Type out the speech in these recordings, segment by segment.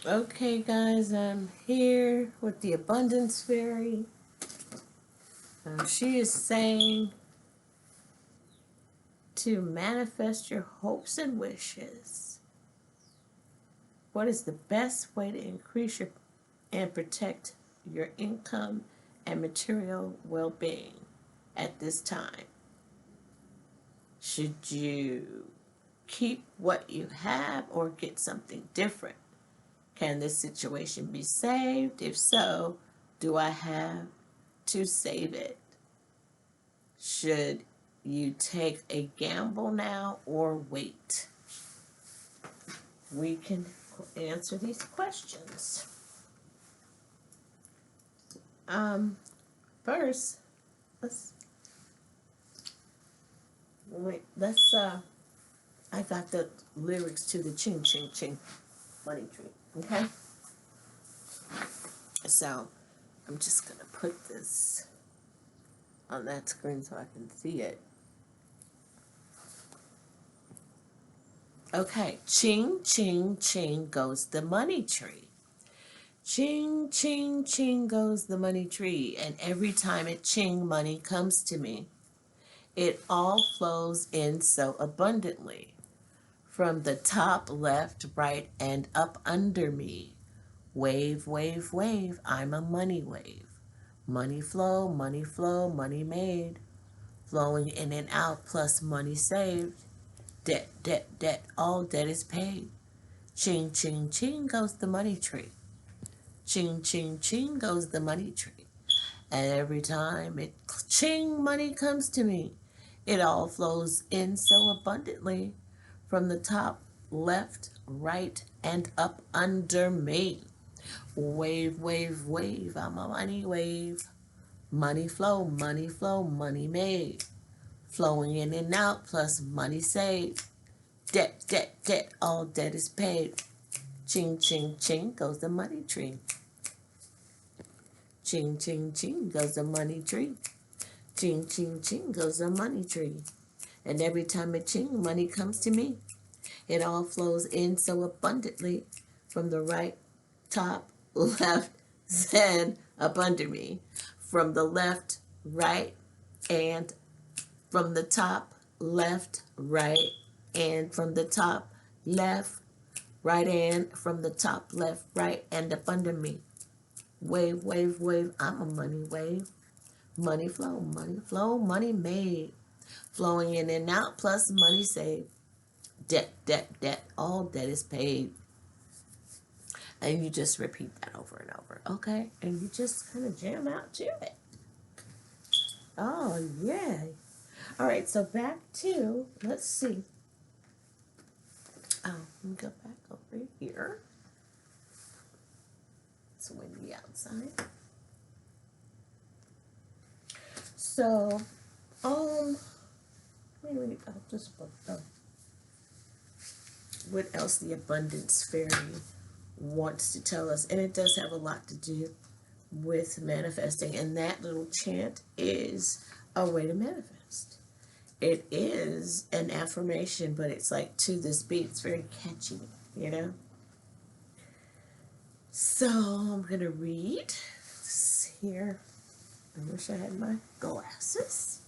Okay, guys, I'm here with the Abundance Fairy. She is saying to manifest your hopes and wishes. What is the best way to increase your and protect your income and material well-being at this time? Should you keep what you have or get something different? Can this situation be saved? If so, do I have to save it? Should you take a gamble now or wait? We can answer these questions. First, let's wait. I got the lyrics to the Ching Ching Ching Money Tree. Okay, so I'm just gonna put this on that screen so I can see it. Okay, ching, ching, ching goes the money tree. Ching, ching, ching goes the money tree. And every time it ching, money comes to me. It all flows in so abundantly. From the top, left, right, and up under me. Wave, wave, wave, I'm a money wave. Money flow, money made. Flowing in and out plus money saved. Debt, debt, debt, all debt is paid. Ching, ching, ching goes the money tree. Ching, ching, ching goes the money tree. And every time it ching, money comes to me. It all flows in so abundantly from the top, left, right, and up under me. Wave, wave, wave, I'm a money wave. Money flow, money made. Flowing in and out plus money saved. Debt, debt, debt, all debt is paid. Ching, ching, ching goes the money tree. Ching, ching, ching goes the money tree. Ching, ching, ching goes the money tree. And every time it ching, money comes to me. It all flows in so abundantly from the right, top, left, and up under me. From the left, right, and from the top, left, right, and from the top, left, right, and from the top, left, right, and up under me. Wave, wave, wave, I'm a money wave. Money flow, money made. Flowing in and out, plus money saved. Debt, debt, debt, all debt is paid. And you just repeat that over and over, okay? And you just kind of jam out to it. Oh, yeah. All right, so back to, let's see. Oh, let me go back over here. It's windy outside. So, wait, oh, this book, oh. What else the Abundance Fairy wants to tell us, and it does have a lot to do with manifesting, and that little chant is a way to manifest. It is an affirmation, but it's like to this beat. It's very catchy, you know? So I'm going to read this here. I wish I had my glasses.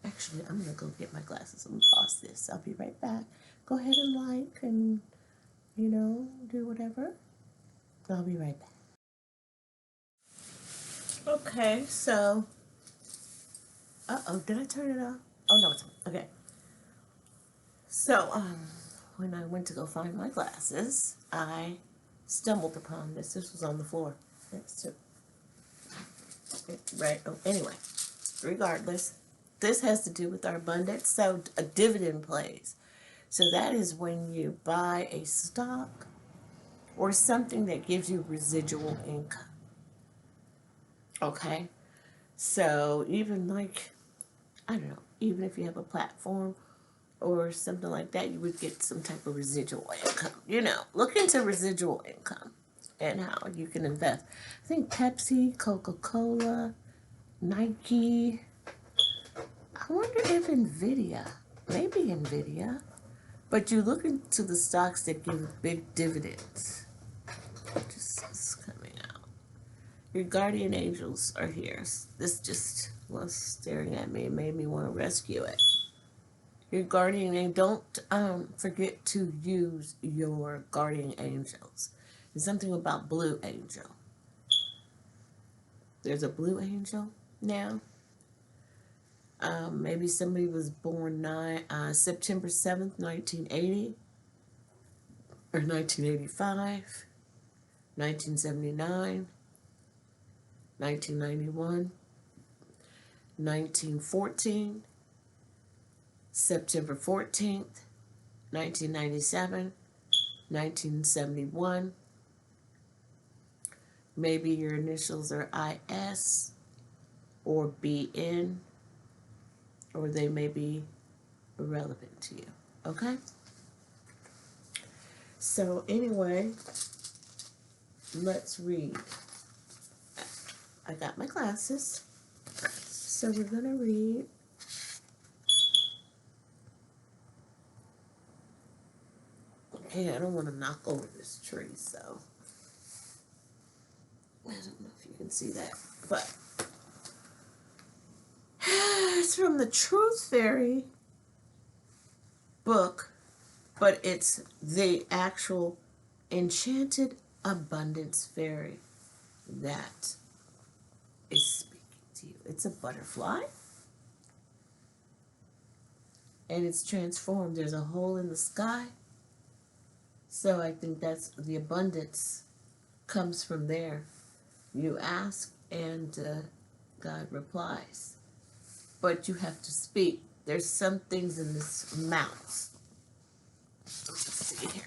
Actually, I'm going to go get my glasses. I'm going to pause this. I'll be right back. Go ahead and like and, you know, do whatever. I'll be right back. Okay, so, did I turn it off? Oh, no, it's on. Okay. So, when I went to go find my glasses, I stumbled upon this. This was on the floor. Right. Oh, anyway, regardless, this has to do with our abundance. So, a dividend plays. So, that is when you buy a stock or something that gives you residual income. Okay? So, even like, I don't know, even if you have a platform or something like that, you would get some type of residual income. You know, look into residual income and how you can invest. I think Pepsi, Coca-Cola, Nike. I wonder if NVIDIA, maybe NVIDIA, but you look into the stocks that give big dividends. Your guardian angels are here. This just was staring at me. It made me want to rescue it. Your guardian angel, don't forget to use your guardian angels. There's something about blue angel. There's a blue angel now. Maybe somebody was born September 7th, 1980, or 1985, 1979, 1991, 1914, September 14th, 1997, 1971. Maybe your initials are IS or BN, or they may be irrelevant to you. Okay? So anyway, let's read. I got my glasses. So we're going to read okay, I don't want to knock over this tree, so I don't know if you can see that, but it's from the Truth Fairy book, but it's the actual Enchanted Abundance Fairy that is speaking to you. It's a butterfly, and it's transformed. There's a hole in the sky, so I think that's the abundance comes from there. You ask, and God replies. But you have to speak. There's some things in this mouth. Let's see here.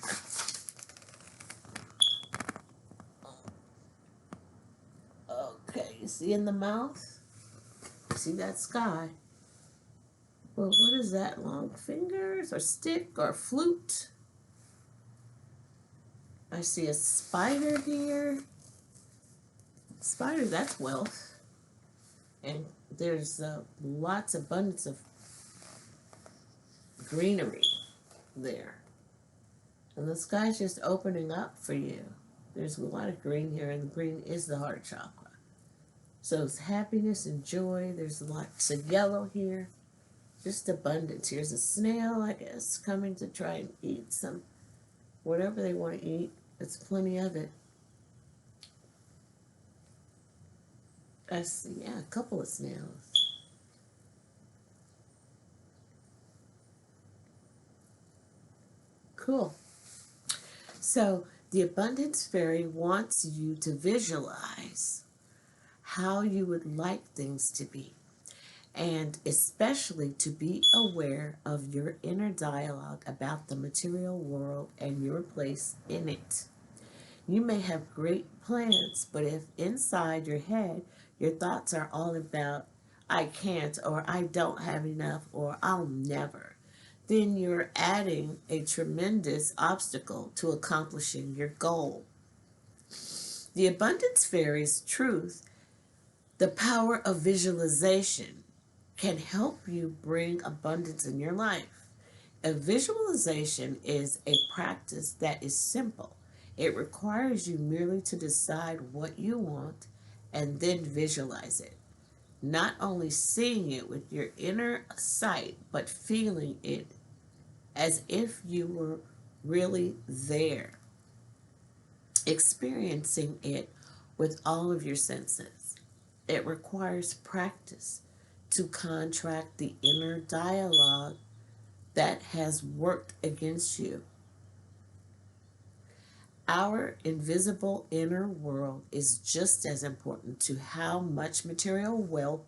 Okay, you see in the mouth? See that sky? Well, what is that? Long fingers or stick or flute? I see a spider here. Spider, that's wealth. And there's lots of abundance of greenery there. And the sky's just opening up for you. There's a lot of green here, and the green is the heart chakra. So it's happiness and joy. There's lots of yellow here. Just abundance. Here's a snail, I guess, coming to try and eat some, whatever they want to eat. There's plenty of it. I see, yeah, a couple of snails. Cool. So the Abundance Fairy wants you to visualize how you would like things to be, and especially to be aware of your inner dialogue about the material world and your place in it. You may have great plans, but if inside your head your thoughts are all about, I can't, or I don't have enough, or I'll never, then you're adding a tremendous obstacle to accomplishing your goal. The Abundance Fairy's truth, the power of visualization, can help you bring abundance in your life. A visualization is a practice that is simple. It requires you merely to decide what you want and then visualize it. Not only seeing it with your inner sight, but feeling it as if you were really there. Experiencing it with all of your senses. It requires practice to contract the inner dialogue that has worked against you. Our invisible inner world is just as important to how much material wealth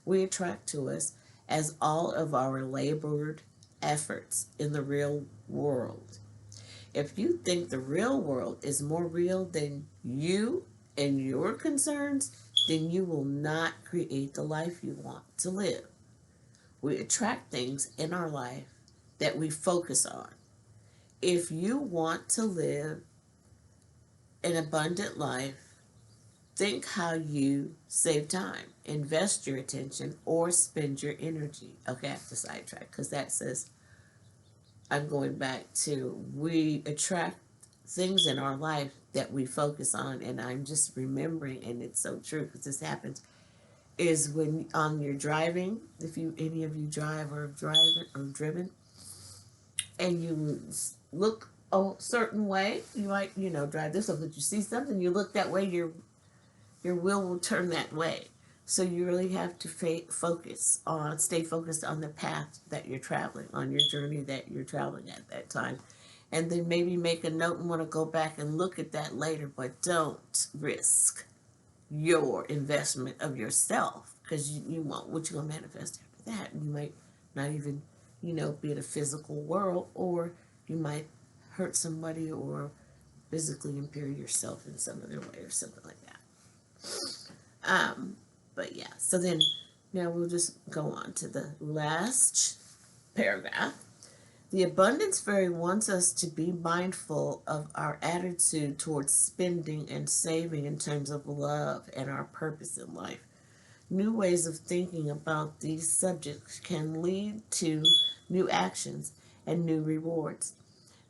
we attract to us as all of our labored efforts in the real world. If you think the real world is more real than you and your concerns, then you will not create the life you want to live. We attract things in our life that we focus on. If you want to live an abundant life, think how you save time, invest your attention, or spend your energy. Okay, I have to sidetrack because that says I'm going back to we attract things in our life that we focus on, and I'm just remembering, and it's so true because this happens, is when on your driving, if you any of you drive or driven, and you look a certain way, you might drive this way, but you see something, you look that way, your will turn that way. So you really have to stay focused on the path that you're traveling, on your journey that you're traveling at that time. And then maybe make a note and want to go back and look at that later, but don't risk your investment of yourself, because you want what you're going to manifest after that. You might not even, be in a physical world, or you might hurt somebody or physically impair yourself in some other way or something like that. But yeah, so then now we'll just go on to the last paragraph. The abundance fairy wants us to be mindful of our attitude towards spending and saving in terms of love and our purpose in life. New ways of thinking about these subjects can lead to new actions and new rewards.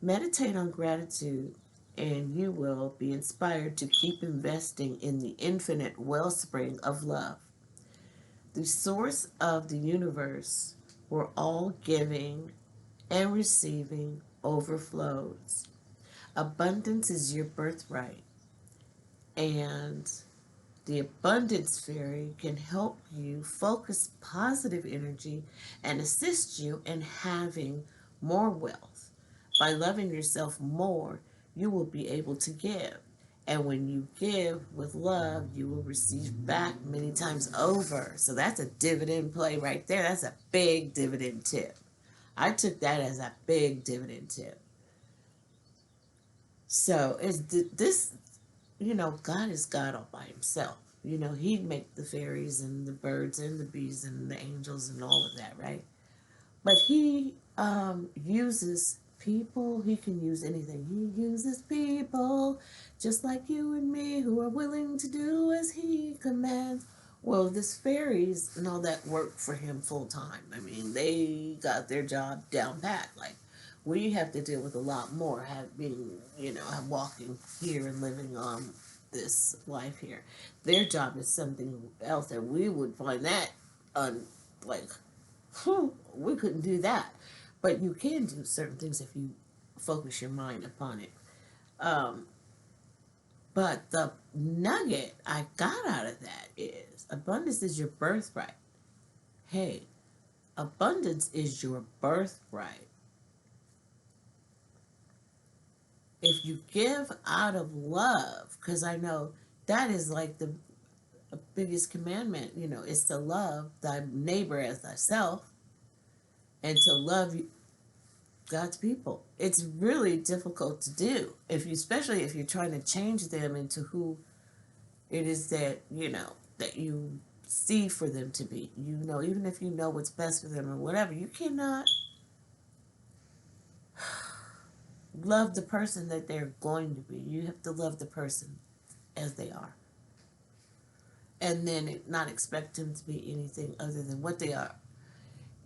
Meditate on gratitude, and you will be inspired to keep investing in the infinite wellspring of love. The source of the universe, where all giving and receiving overflows. Abundance is your birthright, and the abundance fairy can help you focus positive energy and assist you in having more wealth. By loving yourself more, you will be able to give. And when you give with love, you will receive back many times over. So that's a dividend play right there. That's a big dividend tip. I took that as a big dividend tip. So is this, God is God all by himself. He'd make the fairies and the birds and the bees and the angels and all of that, right? But he uses people. He can use anything. He uses people just like you and me who are willing to do as he commands. Well, this fairies and all that work for him full time. I mean, they got their job down pat. Like, we have to deal with a lot more, walking here and living on this life here. Their job is something else, and we would find that like, we couldn't do that. But you can do certain things if you focus your mind upon it. But the nugget I got out of that is abundance is your birthright. Hey, abundance is your birthright. If you give out of love, because I know that is like the biggest commandment, it's to love thy neighbor as thyself, and to love God's people. It's really difficult to do, especially if you're trying to change them into who it is that you see for them to be. Even if you know what's best for them or whatever, you cannot love the person that they're going to be. You have to love the person as they are, and then not expect them to be anything other than what they are.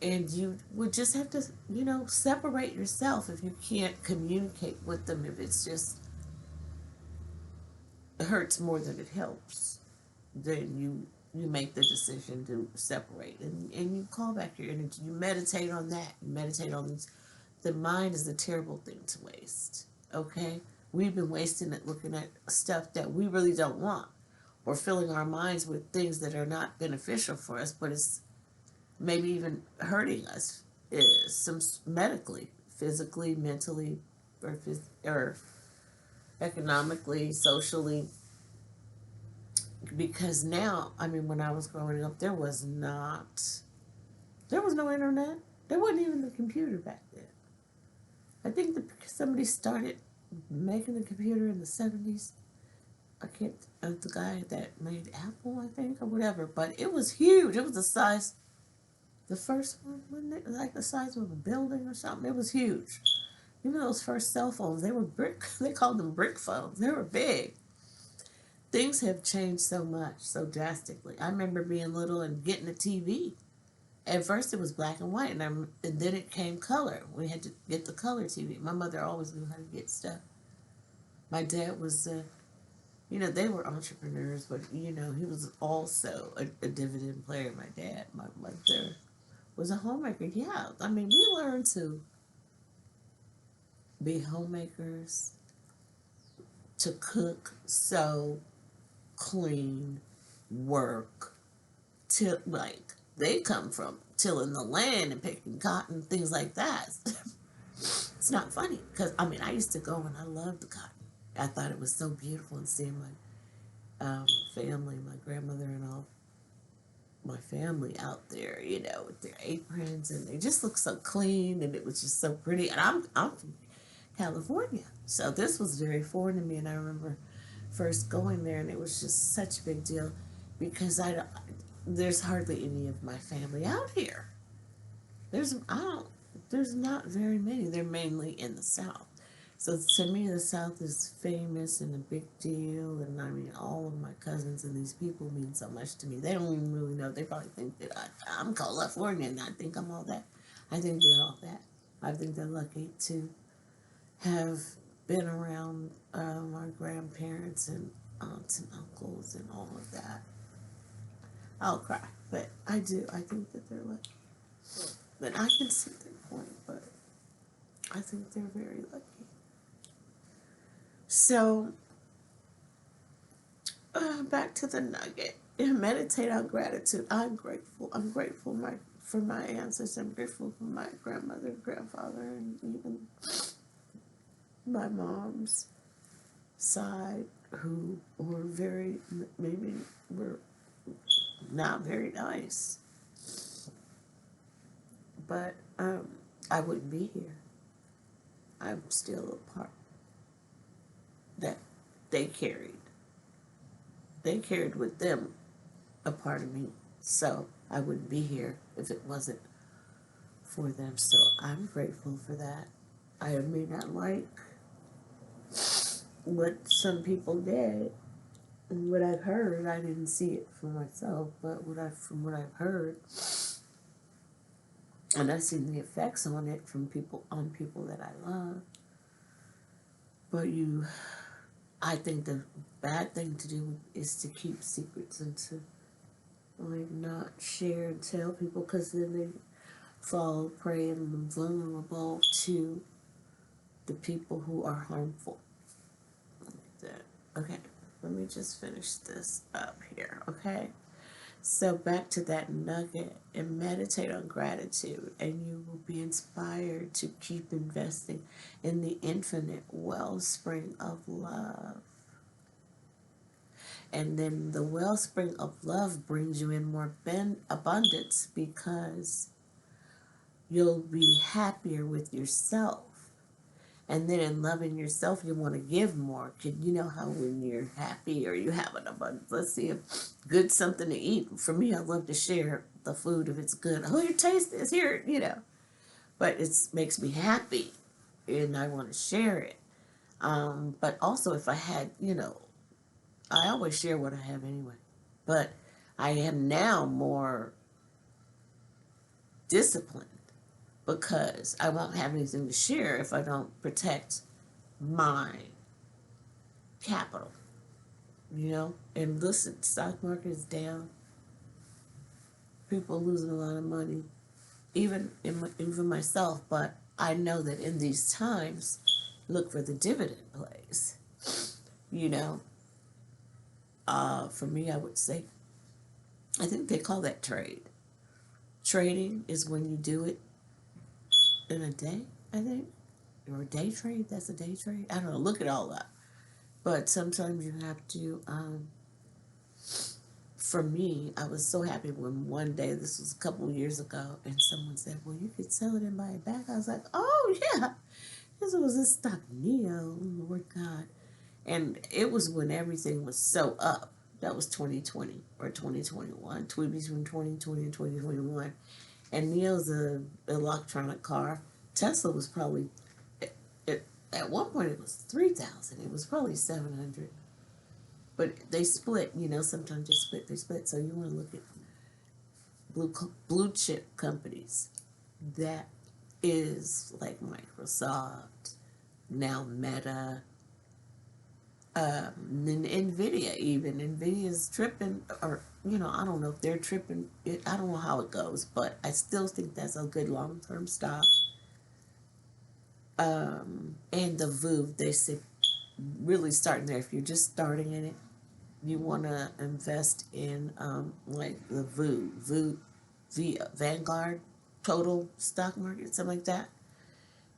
And you would just have to, separate yourself if you can't communicate with them. If it's just it hurts more than it helps, then you make the decision to separate, and you call back your energy. You meditate on that. You meditate on these. The mind is a terrible thing to waste. Okay, we've been wasting it looking at stuff that we really don't want, or filling our minds with things that are not beneficial for us, but it's maybe even hurting us, is some medically, physically, mentally, or economically, socially. Because now, I mean, when I was growing up, there was no internet. There wasn't even a computer back then. I think somebody started making the computer in the 70s. I can't, the guy that made Apple, I think, or whatever, but it was huge. It was the first one, wasn't it? Like the size of a building or something. It was huge. Even those first cell phones, they were brick, they called them brick phones. They were big. Things have changed so much, so drastically. I remember being little and getting a TV. At first it was black and white, and then it came color. We had to get the color TV. My mother always knew how to get stuff. My dad was they were entrepreneurs, but he was also a dividend player. My dad, my mother was a homemaker. Yeah, I mean, we learned to be homemakers, to cook, sew, clean, work, till like they come from tilling the land and picking cotton, things like that. It's not funny because I mean I used to go and I loved the cotton. I thought it was so beautiful and seeing my family, my grandmother and all my family out there, with their aprons and they just looked so clean and it was just so pretty. And I'm from California, so this was very foreign to me. And I remember first going there and it was just such a big deal because there's hardly any of my family out here. There's not very many. They're mainly in the South. So to me, the South is famous and a big deal. And I mean, all of my cousins and these people mean so much to me. They don't even really know. They probably think that I'm California and I think I'm all that. I think they're all that. I think they're lucky to have been around my grandparents and aunts and uncles and all of that. I'll cry, but I do. I think that they're lucky. But I can see their point, but I think they're very lucky. So, back to the nugget. Meditate on gratitude. I'm grateful. I'm grateful for my ancestors. I'm grateful for my grandmother, grandfather, and even my mom's side, who were maybe were not very nice. But I wouldn't be here. I'm still a part that they carried. They carried with them a part of me. So I wouldn't be here if it wasn't for them. So I'm grateful for that. I may not like what some people did and what I've heard. I didn't see it for myself, but from what I've heard, and I've seen the effects on it from people that I love. But I think the bad thing to do is to keep secrets and to not share and tell people, because then they fall prey and vulnerable to the people who are harmful. Like that. Okay, let me just finish this up here. Okay. So back to that nugget, and meditate on gratitude, and you will be inspired to keep investing in the infinite wellspring of love. And then the wellspring of love brings you in more abundance, because you'll be happier with yourself. And then in loving yourself, you want to give more. You know how when you're happy or you have an abundance, let's see, a good something to eat. For me, I love to share the food if it's good. Oh, here, taste this, here, But it makes me happy, and I want to share it. But also, if I had, I always share what I have anyway. But I am now more disciplined, because I won't have anything to share if I don't protect my capital, And listen, stock market is down. People are losing a lot of money, even myself. But I know that in these times, look for the dividend plays. For me, I would say, I think they call that trade. Trading is when you do it in a day, I think. Or a day trade, that's a day trade. I don't know, look it all up. But sometimes you have to, for me, I was so happy when one day, this was a couple of years ago, and someone said, well, you could sell it and buy it back. I was like, oh, yeah. This was this stock Neo, Lord God. And it was when everything was so up. That was 2020 or 2021, between 2020 and 2021. And Neo's an electronic car. Tesla was probably, at one point it was 3,000. It was probably 700. But they split, sometimes they split. So you want to look at blue chip companies. That is like Microsoft, now Meta, NVIDIA even. NVIDIA's tripping, or, I don't know if they're tripping. I don't know how it goes, but I still think that's a good long-term stock. And the VOO, they say really starting there. If you're just starting in it, you want to invest in like the Vanguard Total Stock Market, something like that.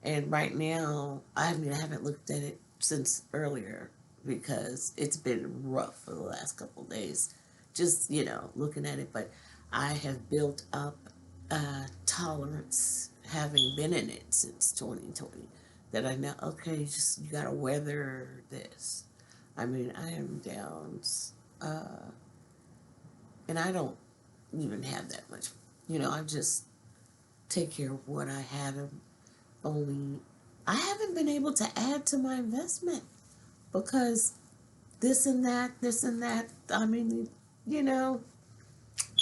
And right now, I haven't looked at it since earlier because it's been rough for the last couple of days. Just, looking at it. But I have built up tolerance, having been in it since 2020, that I know, okay, you got to weather this. I mean, I am down, uh, and I don't even have that much. I just take care of what I have. Only I haven't been able to add to my investment because this and that, this and that. I mean, you know,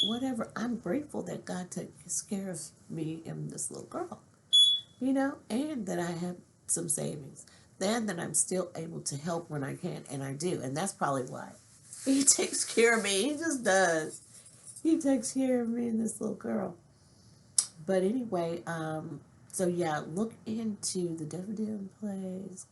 whatever. I'm grateful that God takes care of me and this little girl, and that I have some savings. Then that I'm still able to help when I can, and I do. And that's probably why He takes care of me. He just does. He takes care of me and this little girl. But anyway, so yeah, look into the dividend plays.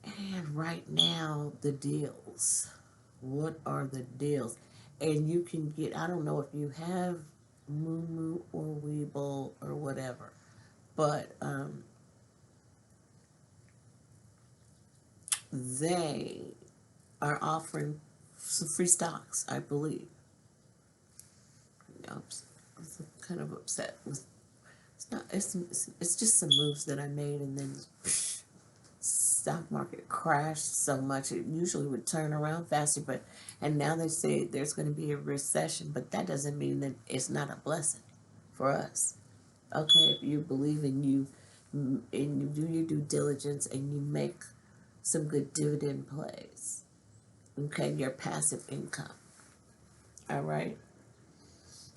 And right now, the deals. What are the deals? And you can get, I don't know if you have Moo or Weeble or whatever, but they are offering some free stocks, I believe. I'm kind of upset with, it's just some moves that I made, and then stock market crashed so much it usually would turn around faster, and now they say there's going to be a recession, but that doesn't mean that it's not a blessing for us. Okay, if you believe in you and you do your due diligence and you make some good dividend plays, okay, your passive income, all right,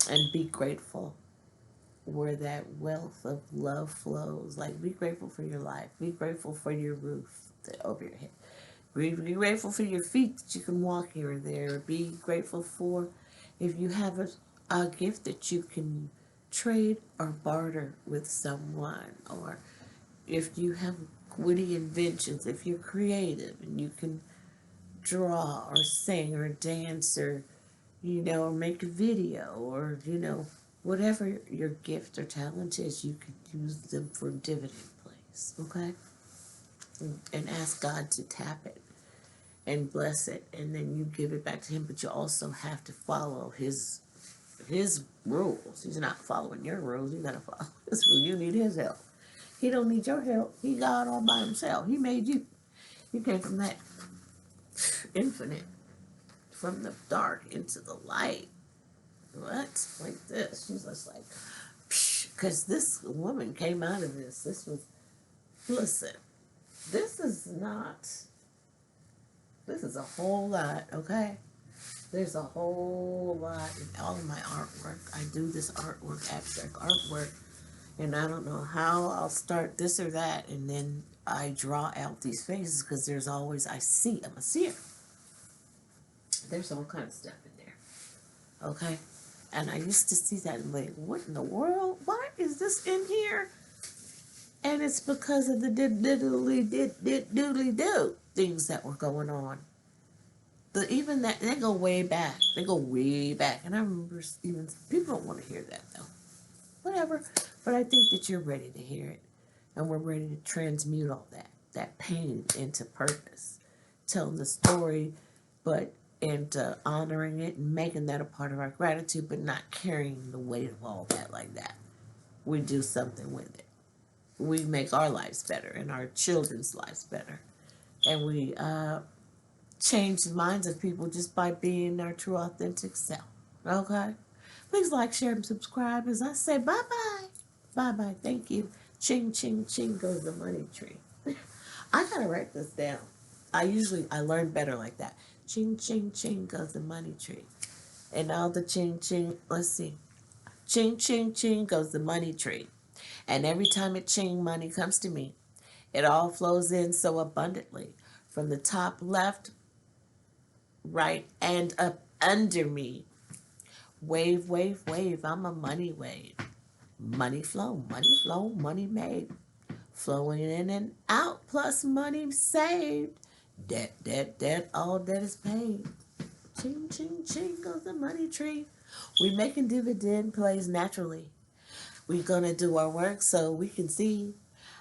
and be grateful where that wealth of love flows. Like, be grateful for your life, be grateful for your roof over your head, be grateful for your feet that you can walk here or there, be grateful for if you have a gift that you can trade or barter with someone, or if you have witty inventions, if you're creative and you can draw or sing or dance or make a video, or whatever your gift or talent is, you could use them for dividend plays, okay? And ask God to tap it and bless it, and then you give it back to Him. But you also have to follow His rules. He's not following your rules. You gotta follow His rules. You need His help. He don't need your help. He God all by Himself. He made you. You came from that infinite, from the dark into the light. What? Like this. She's just like, because this woman came out of this. This was, listen, this is a whole lot, okay? There's a whole lot in all of my artwork. I do this artwork, abstract artwork, and I don't know how I'll start this or that, and then I draw out these faces because there's always, I'm a seer. There's all kind of stuff in there, okay? And I used to see that and like, what in the world? Why is this in here? And it's because of the doodly do things that were going on. But even that, they go way back. They go way back. And I remember even, people don't want to hear that though. Whatever. But I think that you're ready to hear it. And we're ready to transmute all that pain into purpose. Telling the story, and honoring it and making that a part of our gratitude, but not carrying the weight of all that like that. We do something with it. We make our lives better and our children's lives better. And we change the minds of people just by being our true, authentic self. Okay? Please like, share, and subscribe as I say bye-bye. Bye-bye. Thank you. Ching, ching, ching goes the money tree. I gotta write this down. I learn better like that. Ching, ching, ching goes the money tree. And all the ching, ching, let's see. Ching, ching, ching goes the money tree. And every time it ching, money comes to me. It all flows in so abundantly. from the top left, right, and up under me. Wave, wave, wave. I'm a money wave. Money flow, money made. Flowing in and out, plus money saved. Debt, all debt is paid. Ching, ching, ching goes the money tree. We making dividend plays naturally. We're gonna do our work so we can see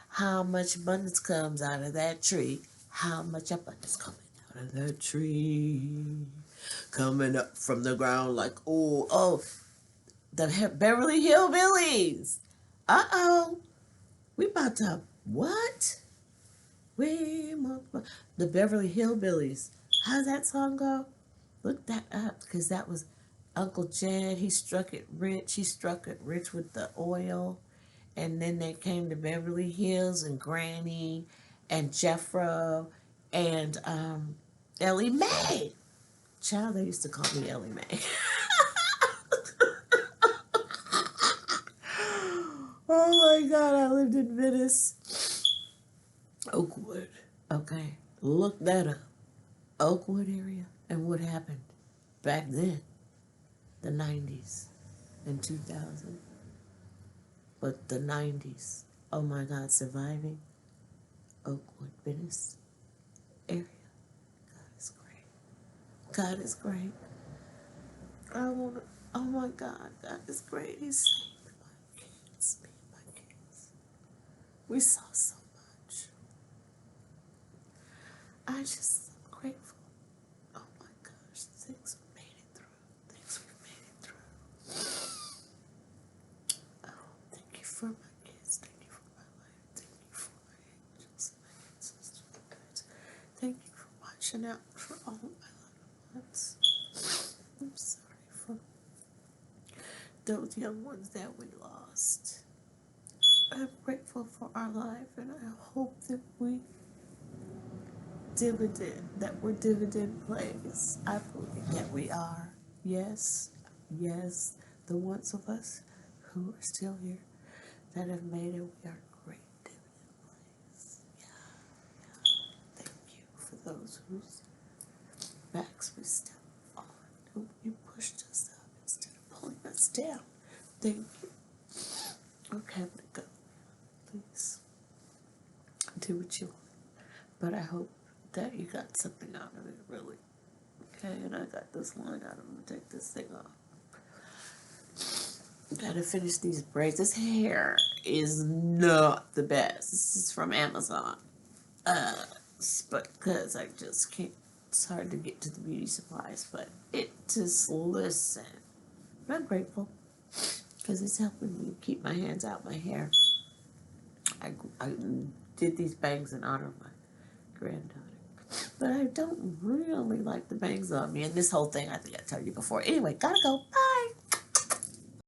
how much abundance comes out of that tree. How much abundance coming out of that tree. Coming up from the ground like, oh, the Beverly Hillbillies. Uh-oh. We about to, what? The Beverly Hillbillies. How's that song go? Look that up, because that was Uncle Jed. He struck it rich. He struck it rich with the oil. And then they came to Beverly Hills and Granny and Jeffro and Ellie Mae. Child, they used to call me Ellie Mae. Oh my God, I lived in Venice. Oakwood. Okay, look that up. Oakwood area. And what happened back then, the 90s and 2000. But the 90s, oh my God, surviving Oakwood, Venice area. God is great. God is great. Oh my God, God is great. He saved my kids, me and my kids. We saw so much. I just am grateful. Oh my gosh, things we made it through. Things we made it through. Oh, thank you for my kids. Thank you for my life. Thank you for my angels and my ancestors. Thank you for watching out for all of my little ones. I'm sorry for those young ones that we lost. I'm grateful for our life, and I hope that we're dividend plays. I believe that we are. Yes, the ones of us who are still here that have made it, we are great dividend plays. Yeah. Thank you for those whose backs we stepped on, who you pushed us up instead of pulling us down. Thank you. Okay, I'm gonna go. Please do what you want. But I hope that you got something out of it, really. Okay, and I got this line out. I'm gonna take this thing off. Gotta finish these braids. This hair is not the best. This is from Amazon. But because I just can't, it's hard to get to the beauty supplies, but it just, listen. I'm grateful because it's helping me keep my hands out my hair. I did these bangs in honor of my granddaughter. But I don't really like the bangs on me. And this whole thing, I think I told you before. Anyway, gotta go. Bye.